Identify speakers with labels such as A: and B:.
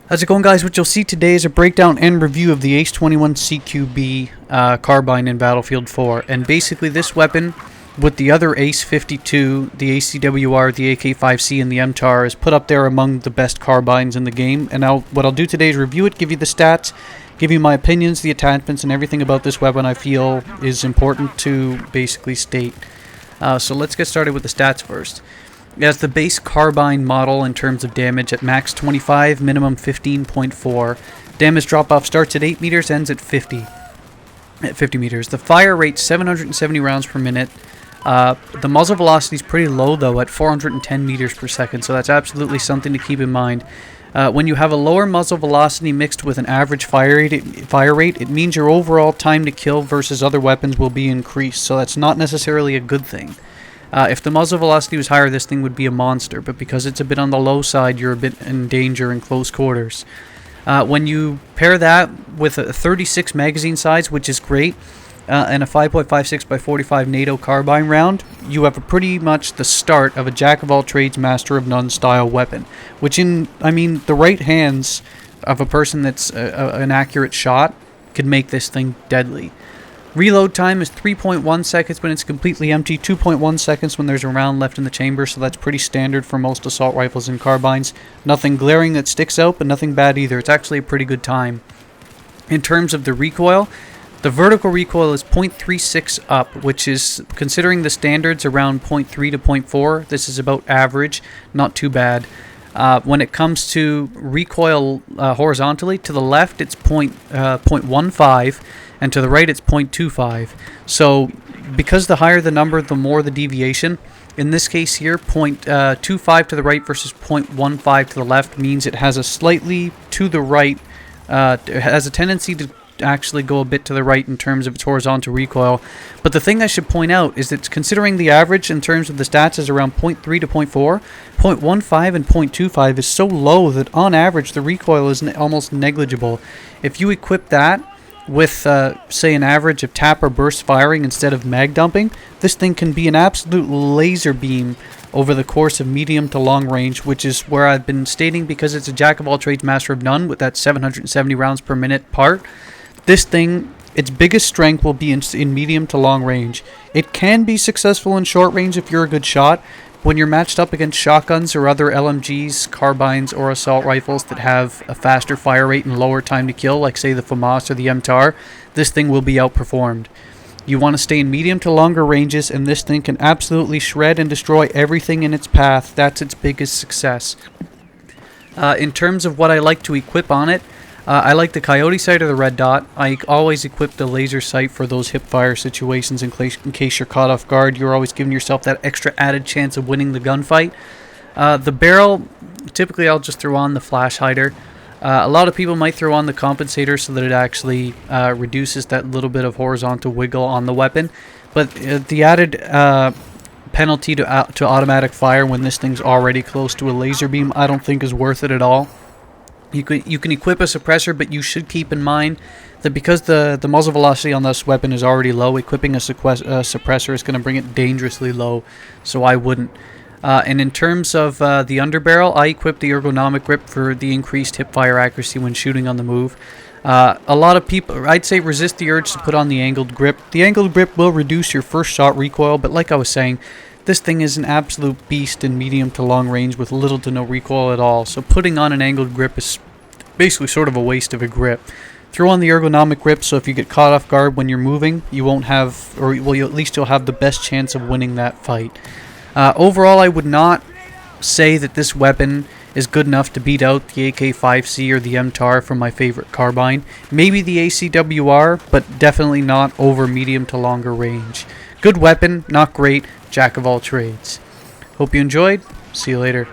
A: How's it going, guys? What you'll see today is a breakdown and review of the Ace 21 CQB carbine in Battlefield 4. And basically this weapon, with the other Ace 52, the ACWR, the AK-5C, and the MTAR, is put up there among the best carbines in the game. And now what I'll do today is review it, give you the stats, give you my opinions, the attachments, and everything about this weapon I feel is important to basically state. So let's get started with the stats first. It has the base carbine model in terms of damage at max 25, minimum 15.4. Damage drop-off starts at 8 meters, ends at 50 meters. The fire rate 770 rounds per minute. The muzzle velocity is pretty low though, at 410 meters per second, so that's absolutely something to keep in mind. When you have a lower muzzle velocity mixed with an average fire rate, it means your overall time to kill versus other weapons will be increased, so that's not necessarily a good thing. If the muzzle velocity was higher, this thing would be a monster, but because it's a bit on the low side, you're a bit in danger in close quarters. When you pair that with a 36 magazine size, which is great, and a 5.56 by 45 NATO carbine round, you have pretty much the start of a jack-of-all-trades, master-of-none style weapon, which the right hands of a person that's an accurate shot could make this thing deadly. Reload time is 3.1 seconds when it's completely empty, 2.1 seconds when there's a round left in the chamber, so that's pretty standard for most assault rifles and carbines. Nothing glaring that sticks out, but nothing bad either. It's actually a pretty good time. In terms of the recoil, the vertical recoil is 0.36 up, which is, considering the standards, around 0.3 to 0.4. This is about average, not too bad. When it comes to recoil horizontally, to the left it's 0.15, and to the right it's 0.25. So because the higher the number, the more the deviation. In this case here, 0.25 to the right versus 0.15 to the left means it has a slightly to the right, it has a tendency to actually go a bit to the right in terms of its horizontal recoil. But the thing I should point out is that considering the average in terms of the stats is around 0.3 to 0.4, 0.15 and 0.25 is so low that on average the recoil is almost negligible. If you equip that with, say, an average of tap or burst firing instead of mag dumping, this thing can be an absolute laser beam over the course of medium to long range, which is where I've been stating, because it's a jack-of-all-trades, master-of-none with that 770 rounds per minute part. This thing, its biggest strength will be in medium to long range. It can be successful in short range if you're a good shot. When you're matched up against shotguns or other LMGs, carbines, or assault rifles that have a faster fire rate and lower time to kill, like say the FAMAS or the MTAR, this thing will be outperformed. You want to stay in medium to longer ranges, and this thing can absolutely shred and destroy everything in its path. That's its biggest success. In terms of what I like to equip on it, I like the coyote sight or the red dot. I always equip the laser sight for those hip fire situations in case you're caught off guard. You're always giving yourself that extra added chance of winning the gunfight. The barrel, typically I'll just throw on the flash hider. A lot of people might throw on the compensator so that it actually reduces that little bit of horizontal wiggle on the weapon. But the added penalty to automatic fire when this thing's already close to a laser beam, I don't think is worth it at all. You can equip a suppressor, but you should keep in mind that because the muzzle velocity on this weapon is already low, equipping a suppressor is going to bring it dangerously low, so I wouldn't. And in terms of the underbarrel, I equipped the ergonomic grip for the increased hip fire accuracy when shooting on the move. A lot of people, I'd say, resist the urge to put on the angled grip. The angled grip will reduce your first shot recoil, but like I was saying, this thing is an absolute beast in medium to long range with little to no recoil at all, so putting on an angled grip is basically sort of a waste of a grip. Throw on the ergonomic grip, so if you get caught off guard when you're moving, you won't have, or well, at least you'll have the best chance of winning that fight. Overall, I would not say that this weapon is good enough to beat out the AK-5C or the MTAR from my favorite carbine. Maybe the ACWR, but definitely not over medium to longer range. Good weapon, not great, jack of all trades. Hope you enjoyed. See you later.